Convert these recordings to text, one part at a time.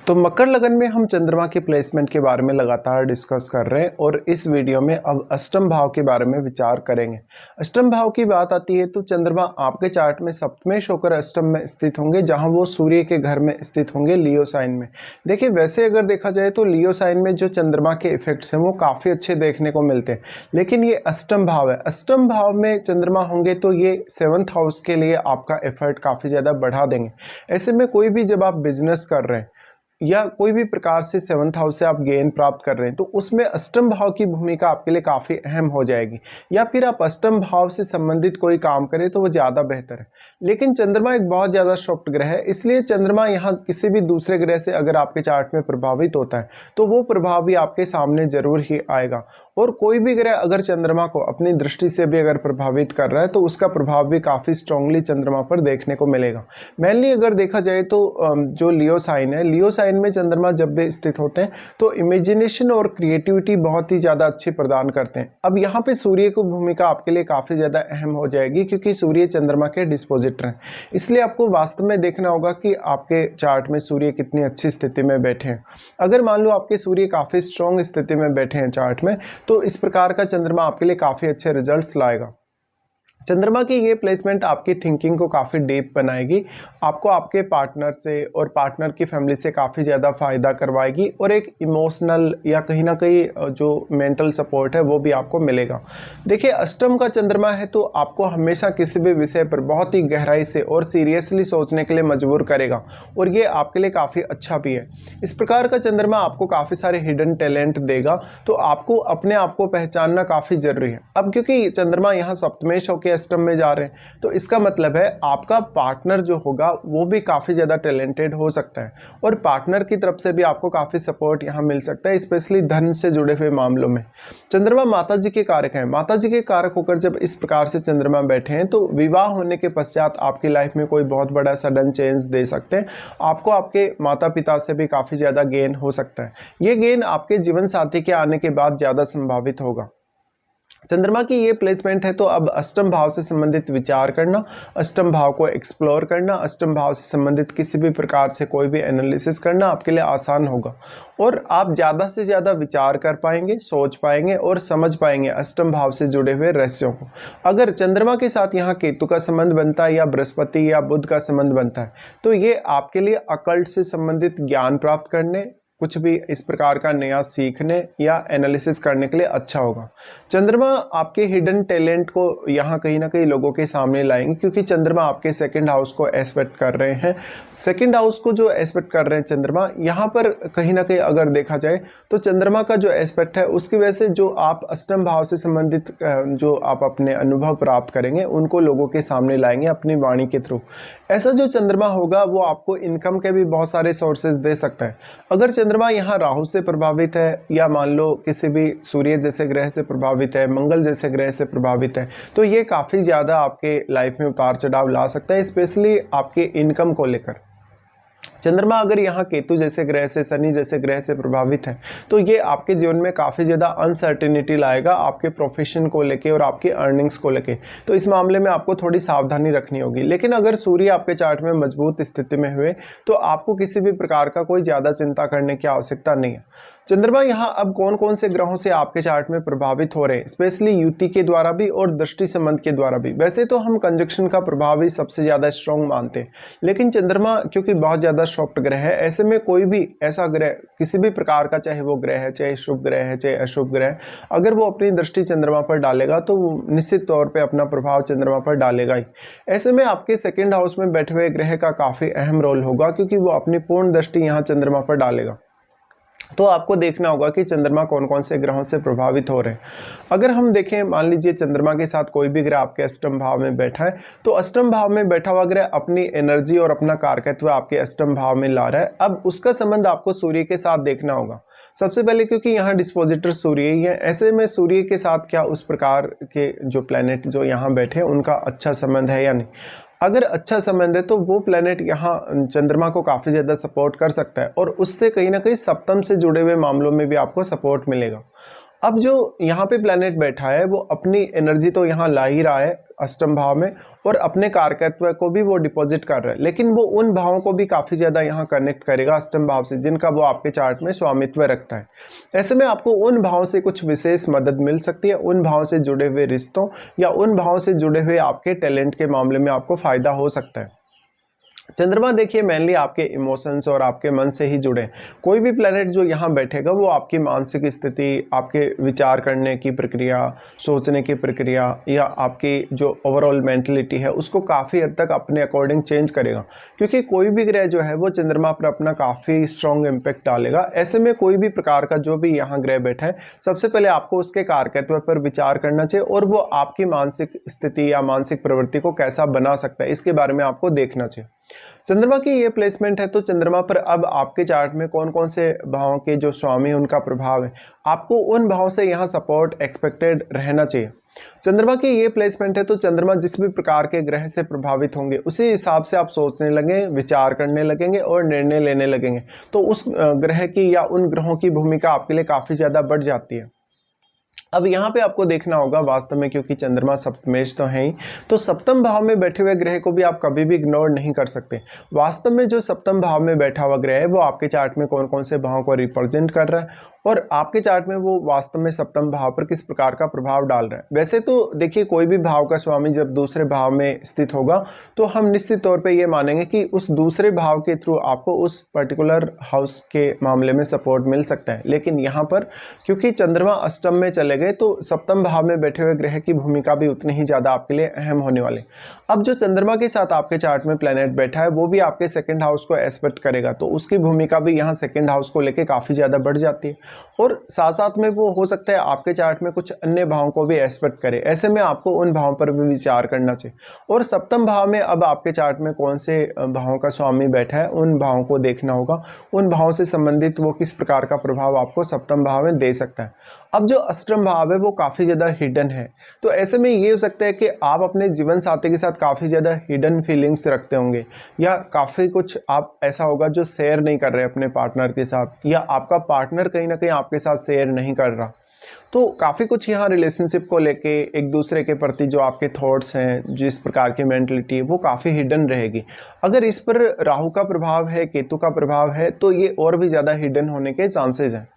तो मकर लगन में हम चंद्रमा की प्लेसमेंट के बारे में लगातार डिस्कस कर रहे हैं और इस वीडियो में अब अष्टम भाव के बारे में विचार करेंगे। अष्टम भाव की बात आती है तो चंद्रमा आपके चार्ट में सप्तमेश होकर अष्टम में स्थित होंगे, जहां वो सूर्य के घर में स्थित होंगे लियो साइन में। देखिए, वैसे अगर देखा जाए तो लियो साइन में जो चंद्रमा के इफेक्ट्स हैं वो काफ़ी अच्छे देखने को मिलते हैं, लेकिन ये अष्टम भाव है। अष्टम भाव में चंद्रमा होंगे तो ये 7th हाउस के लिए आपका एफर्ट काफ़ी ज़्यादा बढ़ा देंगे। ऐसे में कोई भी जब आप बिजनेस कर रहे हैं या कोई भी प्रकार से 7th हाउस से आप गेन प्राप्त कर रहे हैं तो उसमें अष्टम भाव की भूमिका आपके लिए काफ़ी अहम हो जाएगी, या फिर आप अष्टम भाव से संबंधित कोई काम करें तो वो ज़्यादा बेहतर है। लेकिन चंद्रमा एक बहुत ज़्यादा सॉफ्ट ग्रह है, इसलिए चंद्रमा यहाँ किसी भी दूसरे ग्रह से अगर आपके चार्ट में प्रभावित होता है तो वो प्रभाव भी आपके सामने जरूर ही आएगा। और कोई भी ग्रह अगर चंद्रमा को अपनी दृष्टि से भी अगर प्रभावित कर रहा है तो उसका प्रभाव भी काफ़ी स्ट्रांगली चंद्रमा पर देखने को मिलेगा। मेनली अगर देखा जाए तो जो लियो साइन है, लियो साइन में चंद्रमा जब भी स्थित होते हैं तो इमेजिनेशन और क्रिएटिविटी बहुत ही ज़्यादा अच्छी प्रदान करते हैं। अब यहाँ पे सूर्य की भूमिका आपके लिए काफ़ी ज़्यादा अहम हो जाएगी, क्योंकि सूर्य चंद्रमा के डिस्पोजिटर हैं। इसलिए आपको वास्तव में देखना होगा कि आपके चार्ट में सूर्य कितनी अच्छी स्थिति में बैठे हैं। अगर मान लो आपके सूर्य काफ़ी स्ट्रॉन्ग स्थिति में बैठे हैं चार्ट में, तो इस प्रकार का चंद्रमा आपके लिए काफ़ी अच्छे रिजल्ट्स लाएगा। चंद्रमा की ये प्लेसमेंट आपकी थिंकिंग को काफ़ी डीप बनाएगी, आपको आपके पार्टनर से और पार्टनर की फैमिली से काफ़ी ज़्यादा फ़ायदा करवाएगी, और एक इमोशनल या कहीं ना कहीं जो मेंटल सपोर्ट है वो भी आपको मिलेगा। देखिए, अष्टम का चंद्रमा है तो आपको हमेशा किसी भी विषय पर बहुत ही गहराई से और सीरियसली सोचने के लिए मजबूर करेगा, और ये आपके लिए काफ़ी अच्छा भी है। इस प्रकार का चंद्रमा आपको काफ़ी सारे हिडन टैलेंट देगा, तो आपको अपने आप को पहचानना काफ़ी ज़रूरी है। अब क्योंकि चंद्रमा यहाँ सप्तमेश होकर अष्टम में जा रहे हैं तो इसका मतलब है आपका पार्टनर जो होगा वो भी काफ़ी ज़्यादा टैलेंटेड हो सकता है, और पार्टनर की तरफ से भी आपको काफ़ी सपोर्ट यहाँ मिल सकता है, स्पेशली धन से जुड़े हुए मामलों में। चंद्रमा माता जी के कारक हैं। माता जी के कारक होकर जब इस प्रकार से चंद्रमा बैठे हैं तो विवाह होने के पश्चात आपकी लाइफ में कोई बहुत बड़ा सडन चेंज दे सकते हैं। आपको आपके माता पिता से भी काफ़ी ज़्यादा गेन हो सकता है। ये गेन आपके जीवन साथी के आने के बाद ज़्यादा संभावित होगा। चंद्रमा की ये प्लेसमेंट है तो अब अष्टम भाव से संबंधित विचार करना, अष्टम भाव को एक्सप्लोर करना, अष्टम भाव से संबंधित किसी भी प्रकार से कोई भी एनालिसिस करना आपके लिए आसान होगा, और आप ज़्यादा से ज़्यादा विचार कर पाएंगे, सोच पाएंगे और समझ पाएंगे अष्टम भाव से जुड़े हुए रहस्यों को। अगर चंद्रमा के साथ यहाँ केतु का संबंध बनता है या बृहस्पति या बुध का संबंध बनता है तो ये आपके लिए अकल्ट से संबंधित ज्ञान प्राप्त करने, कुछ भी इस प्रकार का नया सीखने या एनालिसिस करने के लिए अच्छा होगा। चंद्रमा आपके हिडन टैलेंट को यहाँ कहीं ना कहीं लोगों के सामने लाएंगे, क्योंकि चंद्रमा आपके सेकंड हाउस को एस्पेक्ट कर रहे हैं। सेकंड हाउस को जो एस्पेक्ट कर रहे हैं चंद्रमा, यहाँ पर कहीं ना कहीं अगर देखा जाए तो चंद्रमा का जो एस्पेक्ट है उसकी वजह से जो आप अष्टम भाव से संबंधित जो आप अपने अनुभव प्राप्त करेंगे उनको लोगों के सामने लाएंगे अपनी वाणी के थ्रू। ऐसा जो चंद्रमा होगा वो आपको इनकम के भी बहुत सारे सोर्सेज दे सकता है। अगर चंद्रमा यहाँ राहु से प्रभावित है या मान लो किसी भी सूर्य जैसे ग्रह से प्रभावित है, मंगल जैसे ग्रह से प्रभावित है, तो ये काफ़ी ज़्यादा आपके लाइफ में उतार चढ़ाव ला सकता है, स्पेशली आपके इनकम को लेकर। चंद्रमा अगर यहाँ केतु जैसे ग्रह से, शनि जैसे ग्रह से प्रभावित है तो ये आपके जीवन में काफ़ी ज़्यादा अनसर्टेनिटी लाएगा आपके प्रोफेशन को लेके और आपकी अर्निंग्स को लेके। तो इस मामले में आपको थोड़ी सावधानी रखनी होगी। लेकिन अगर सूर्य आपके चार्ट में मजबूत स्थिति में हुए तो आपको किसी भी प्रकार का कोई ज़्यादा चिंता करने की आवश्यकता नहीं है। चंद्रमा यहाँ अब कौन कौन से ग्रहों से आपके चार्ट में प्रभावित हो रहे हैं, स्पेशली युति के द्वारा भी और दृष्टि संबंध के द्वारा भी। वैसे तो हम कंजक्शन का प्रभाव ही सबसे ज़्यादा स्ट्रॉन्ग मानते हैं, लेकिन चंद्रमा क्योंकि बहुत ज़्यादा सॉफ्ट ग्रह है, ऐसे में कोई भी ऐसा ग्रह किसी भी प्रकार का, चाहे वो ग्रह है, चाहे शुभ ग्रह है, चाहे अशुभ ग्रह, अगर वो अपनी दृष्टि चंद्रमा पर डालेगा तो निश्चित तौर पे अपना प्रभाव चंद्रमा पर डालेगा ही। ऐसे में आपके सेकंड हाउस में बैठे हुए ग्रह का काफ़ी अहम रोल होगा, क्योंकि वो अपनी पूर्ण दृष्टि यहाँ चंद्रमा पर डालेगा। तो आपको देखना होगा कि चंद्रमा कौन कौन से ग्रहों से प्रभावित हो रहे हैं। अगर हम देखें, मान लीजिए चंद्रमा के साथ कोई भी ग्रह आपके अष्टम भाव में बैठा है तो अष्टम भाव में बैठा हुआ ग्रह अपनी एनर्जी और अपना कारकत्व आपके अष्टम भाव में ला रहा है। अब उसका संबंध आपको सूर्य के साथ देखना होगा सबसे पहले, क्योंकि यहाँ डिस्पोजिटर सूर्य ही है। ऐसे में सूर्य के साथ क्या उस प्रकार के जो प्लैनेट जो यहाँ बैठे हैं उनका अच्छा संबंध है या नहीं। अगर अच्छा संबंध है तो वो प्लैनेट यहाँ चंद्रमा को काफ़ी ज़्यादा सपोर्ट कर सकता है, और उससे कहीं ना कहीं सप्तम से जुड़े हुए मामलों में भी आपको सपोर्ट मिलेगा। अब जो यहाँ पे प्लैनेट बैठा है वो अपनी एनर्जी तो यहाँ ला ही रहा है, अष्टम भाव में और अपने कारकत्व को भी वो डिपॉजिट कर रहा है, लेकिन वो उन भावों को भी काफ़ी ज़्यादा यहाँ कनेक्ट करेगा अष्टम भाव से जिनका वो आपके चार्ट में स्वामित्व रखता है। ऐसे में आपको उन भावों से कुछ विशेष मदद मिल सकती है, उन भावों से जुड़े हुए रिश्तों या उन भावों से जुड़े हुए आपके टैलेंट के मामले में आपको फ़ायदा हो सकता है। चंद्रमा देखिए मेनली आपके इमोशंस और आपके मन से ही जुड़े। कोई भी प्लैनेट जो यहाँ बैठेगा वो आपकी मानसिक स्थिति, आपके विचार करने की प्रक्रिया, सोचने की प्रक्रिया या आपकी जो ओवरऑल मेंटलिटी है उसको काफ़ी हद तक अपने अकॉर्डिंग चेंज करेगा, क्योंकि कोई भी ग्रह जो है वो चंद्रमा पर अपना काफ़ी स्ट्रॉन्ग इम्पैक्ट डालेगा। ऐसे में कोई भी प्रकार का जो भी यहाँ ग्रह बैठा है, सबसे पहले आपको उसके कारकत्व पर विचार करना चाहिए और वो आपकी मानसिक स्थिति या मानसिक प्रवृत्ति को कैसा बना सकता है इसके बारे में आपको देखना चाहिए। चंद्रमा की ये प्लेसमेंट है तो चंद्रमा पर अब आपके चार्ट में कौन कौन से भावों के जो स्वामी उनका प्रभाव है, आपको उन भावों से यहाँ सपोर्ट एक्सपेक्टेड रहना चाहिए। चंद्रमा की ये प्लेसमेंट है तो चंद्रमा जिस भी प्रकार के ग्रह से प्रभावित होंगे उसी हिसाब से आप सोचने लगेंगे, विचार करने लगेंगे और निर्णय लेने लगेंगे, तो उस ग्रह की या उन ग्रहों की भूमिका आपके लिए काफ़ी ज़्यादा बढ़ जाती है। अब यहाँ पे आपको देखना होगा वास्तव में, क्योंकि चंद्रमा सप्तमेश तो है ही, तो सप्तम भाव में बैठे हुए ग्रह को भी आप कभी भी इग्नोर नहीं कर सकते। वास्तव में जो सप्तम भाव में बैठा हुआ ग्रह है वो आपके चार्ट में कौन कौन से भावों को रिप्रेजेंट कर रहा है और आपके चार्ट में वो वास्तव में सप्तम भाव पर किस प्रकार का प्रभाव डाल रहा है। वैसे तो देखिए कोई भी भाव का स्वामी जब दूसरे भाव में स्थित होगा तो हम निश्चित तौर पे ये मानेंगे कि उस दूसरे भाव के थ्रू आपको उस पर्टिकुलर हाउस के मामले में सपोर्ट मिल सकता है, लेकिन यहाँ पर क्योंकि चंद्रमा अष्टम में चले गए तो सप्तम भाव में बैठे हुए ग्रह की भूमिका भी उतनी ही ज़्यादा आपके लिए अहम होने वाली। अब जो चंद्रमा के साथ आपके चार्ट में प्लैनेट बैठा है वो भी आपके सेकंड हाउस को एस्पेक्ट करेगा, तो उसकी भूमिका भी यहाँ सेकंड हाउस को लेके काफ़ी ज़्यादा बढ़ जाती है और साथ साथ में वो हो सकता है आपके चार्ट में कुछ अन्य भावों को भी एस्पेक्ट करे। ऐसे में आपको उन भावों पर भी विचार करना चाहिए और सप्तम भाव में अब आपके चार्ट में कौन से भावों का स्वामी बैठा है उन भावों को देखना होगा, उन भावों से संबंधित वो किस प्रकार का प्रभाव आपको सप्तम भाव में दे सकता है। अब जो अष्टम भाव है वो काफ़ी ज़्यादा हिडन है, तो ऐसे में ये हो सकता है कि आप अपने जीवन साथी के साथ काफ़ी ज़्यादा हिडन फीलिंग्स रखते होंगे या काफ़ी कुछ आप ऐसा होगा जो शेयर नहीं कर रहे अपने पार्टनर के साथ, या आपका पार्टनर कहीं ना कहीं आपके साथ शेयर नहीं कर रहा। तो काफ़ी कुछ यहाँ रिलेशनशिप को लेके एक दूसरे के प्रति जो आपके थॉट्स हैं, जिस प्रकार की मेंटलिटी है वो काफ़ी हिडन रहेगी। अगर इस पर राहु का प्रभाव है, केतु का प्रभाव है तो ये और भी ज़्यादा हिडन होने के चांसेस हैं।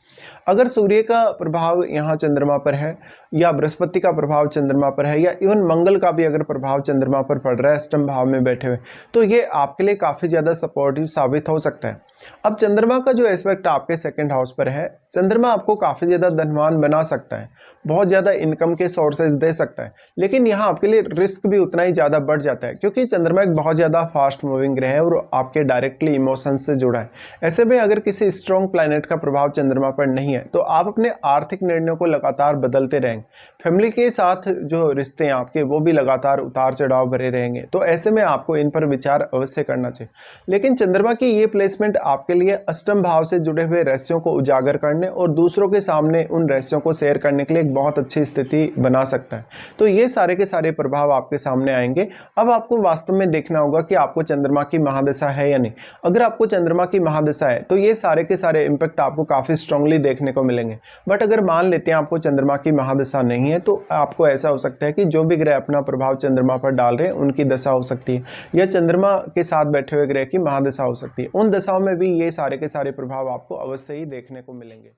अगर सूर्य का प्रभाव यहाँ चंद्रमा पर है या बृहस्पति का प्रभाव चंद्रमा पर है या इवन मंगल का भी अगर प्रभाव चंद्रमा पर पड़ रहा है अष्टम भाव में बैठे हुए, तो ये आपके लिए काफ़ी ज़्यादा सपोर्टिव साबित हो सकता है। अब चंद्रमा का जो एस्पेक्ट आपके सेकंड हाउस पर है, चंद्रमा आपको काफ़ी ज़्यादा धनवान बना सकता है, बहुत ज़्यादा इनकम के सोर्सेज दे सकता है, लेकिन यहाँ आपके लिए रिस्क भी उतना ही ज़्यादा बढ़ जाता है क्योंकि चंद्रमा एक बहुत ज़्यादा फास्ट मूविंग ग्रह है और आपके डायरेक्टली इमोशंस से जुड़ा है। ऐसे में अगर किसी स्ट्रॉन्ग प्लैनेट का प्रभाव चंद्रमा पर नहीं है तो आप अपने आर्थिक निर्णयों को लगातार बदलते रहेंगे, फैमिली के साथ जो रिश्ते हैं आपके वो भी लगातार उतार चढ़ाव भरे रहेंगे, तो ऐसे में आपको इन पर विचार अवश्य करना चाहिए। लेकिन चंद्रमा की ये प्लेसमेंट आपके लिए अष्टम भाव से जुड़े हुए रहस्यों को उजागर करने और दूसरों के सामने उन रहस्यों को शेयर करने के लिए एक बहुत अच्छी स्थिति बना सकता है। तो ये सारे के सारे प्रभाव आपके सामने आएंगे। अब आपको वास्तव में देखना होगा कि आपको चंद्रमा की महादशा है या नहीं। अगर आपको चंद्रमा की महादशा है तो ये सारे के सारे इंपैक्ट आपको काफ़ी स्ट्रांगली देखने को मिलेंगे। बट अगर मान लेते हैं आपको चंद्रमा की महादशा नहीं है तो आपको ऐसा हो सकता है कि जो भी ग्रह अपना प्रभाव चंद्रमा पर डाल रहे हैं उनकी दशा हो सकती है या चंद्रमा के साथ बैठे हुए ग्रह की महादशा हो सकती है। उन दशाओं में भी ये सारे के सारे प्रभाव आपको अवश्य ही देखने को मिलेंगे।